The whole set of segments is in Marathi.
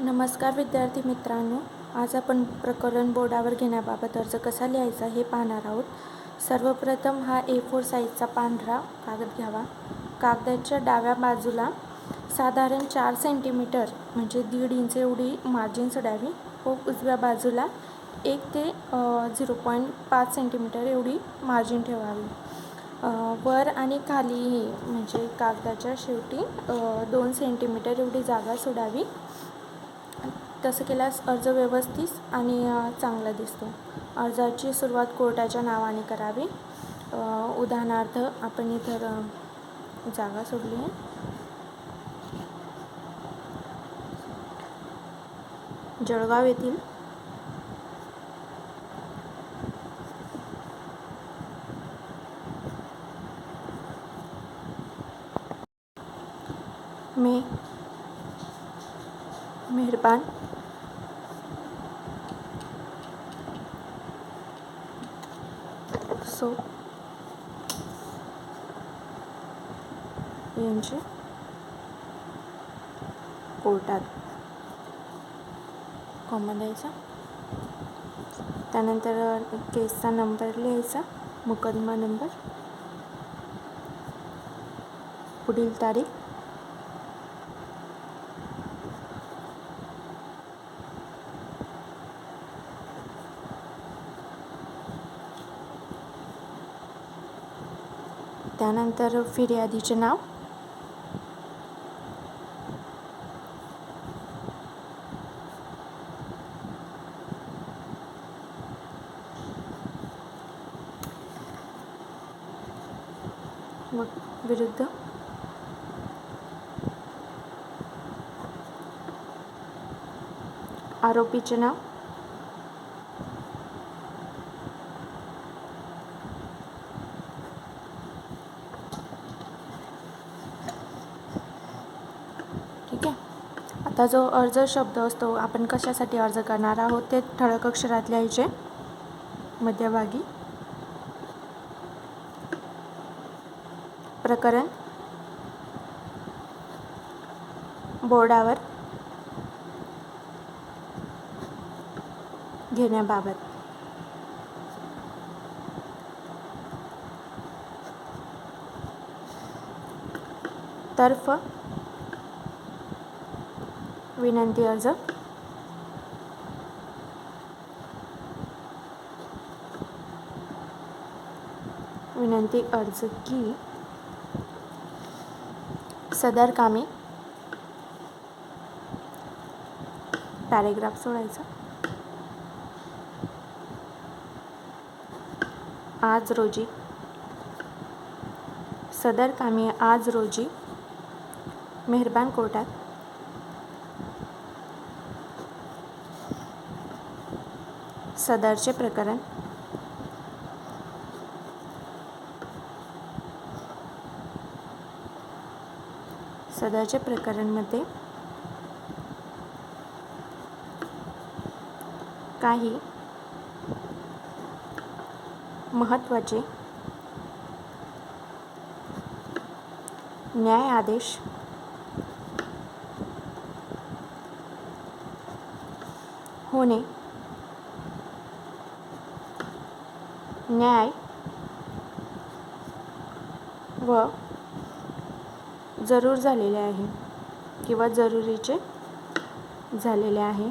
नमस्कार विद्यार्थी मित्रांनो, आज आपण प्रकरण बोर्डावर घेण्याबाबत अर्ज कसा लिहायचा हे पाहणार आहोत. सर्वप्रथम हा A4 साईजचा पांढरा कागद घ्यावा. कागदाच्या डाव्या बाजूला साधारण 4 सेंटीमीटर म्हणजे 1.5 इंच एवढी मार्जिन सोडावी व उजव्या बाजूला 1 ते 0.5 सेंटीमीटर एवढी मार्जिन ठेवावी. वर आणि खालीही म्हणजे कागदाच्या शेवटी 2 सेंटीमीटर एवढी जागा सोडावी. तसं केल्यास अर्ज व्यवस्थित आणि चांगला दिसतो. अर्जाची सुरुवात कोर्टाच्या नावाने करावी. उदाहरणार्थ आपण इथं जागा सोडली आहे. जळगाव येथील मेहरबान सो यांचे कोर्टात कॉमा द्यायचा. त्यानंतर केसचा नंबर लिहायचा, मुकदमा नंबर, पुढील तारीख, त्यानंतर फिर्यादीचे नाव, विरुद्ध आरोपीचे नाव, ठीक आहे. आता जो अर्ज शब्द असतो, आपण कशासाठी अर्ज करणार आहोत ते ठळक अक्षरात लिहायचे. मध्यभागी प्रकरण बोर्डावर घेण्याबाबत. तर्फ विनंती अर्ज, विनंती अर्ज की सदर कामे, पॅरेग्राफ सोडायचा. आज रोजी, सदर कामे आज रोजी मेहरबान कोर्टात सदरचे प्रकरण सदरचे प्रकरणमध्ये काही महत्त्वाचे न्याय आदेश होणे, न्याय व जरूर झालेले आहे किंवा जरुरीचे झालेले आहे.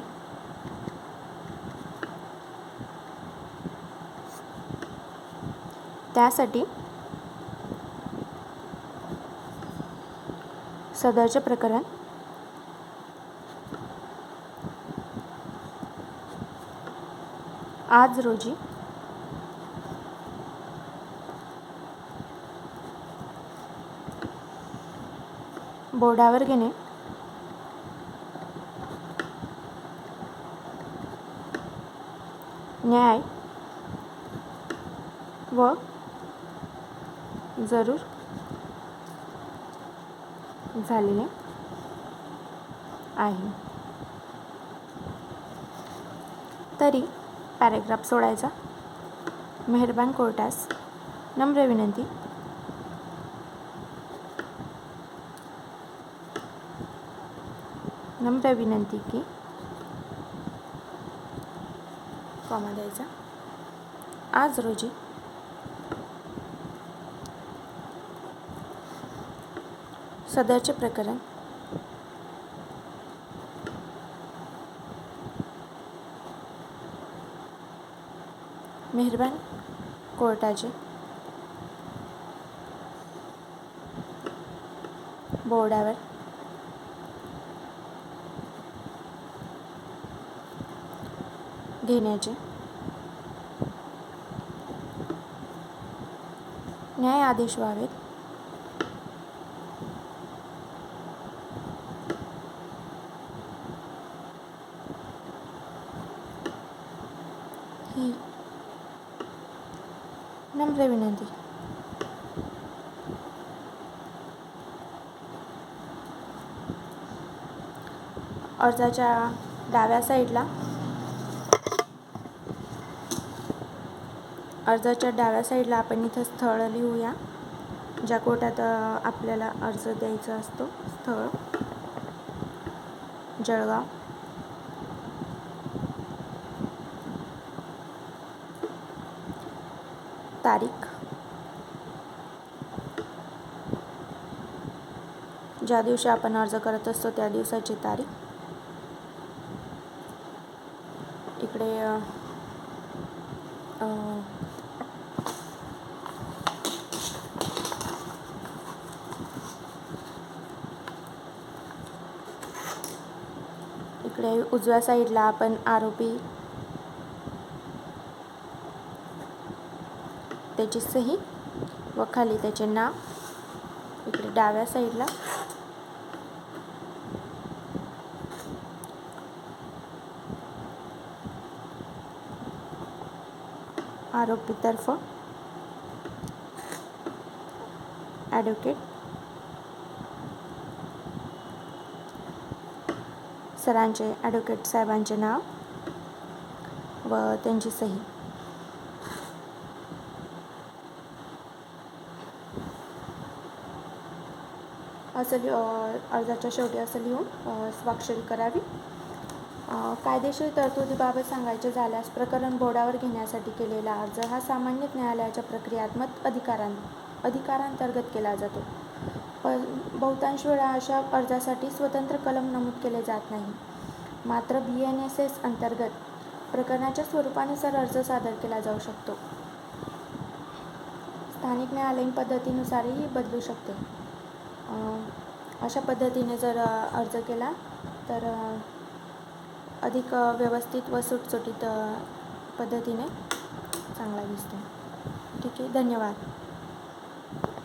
त्यासाठी सदरचे प्रकरण आज रोजी बोर्डावर घेणे न्याय व जरूर झालेले आहे. तरी पॅरेग्राफ सोडायचा. मेहरबान कोर्टास नम्र विनंती, नम्र विनंती की कॉमा द्यायचा. आज रोजी सदरचे प्रकरण मेहरबान कोर्टाचे बोर्डावर घेण्याचे न्याय आदेश व्हावेत. ही नम्र विनंती. अर्जाच्या डाव्या साईडला आपण इथं स्थळ लिहूया. ज्या कोर्टात आपल्याला अर्ज द्यायचा असतो. स्थळ जळगाव. तारीख ज्या दिवशी आपण अर्ज करत असतो त्या दिवसाची तारीख. इकडे उजव्या साईडला आपण आरोपी त्याची सही व खाली त्याचे नाव. इकडे डाव्या साईडला आरोपीतर्फ ॲडव्होकेट सरांचे, ॲडव्होकेट साहेबांचे नाव व त्यांची सही. असं अर्जाच्या शेवटी असं लिहून स्वाक्षरी करावी. कायदेशीर तरतुदीबाबत सांगायचे झाल्यास प्रकरण बोर्डावर घेण्यासाठी केलेला अर्ज हा सामान्य न्यायालयाच्या प्रक्रियात्मक अधिकारांतर्गत केला जातो. पण बहुतांश वेळा अशा अर्जासाठी स्वतंत्र कलम नमूद केले जात नाही. मात्र BNSS अंतर्गत प्रकरणाच्या स्वरूपानुसार अर्ज सादर केला जाऊ शकतो. स्थानिक न्यायालयीन पद्धतीनुसारही बदलू शकते. अशा पद्धतीने जर अर्ज केला तर अधिक व्यवस्थित व सुटसुटीत पद्धतीने चांगला दिसतो. ठीक आहे, धन्यवाद.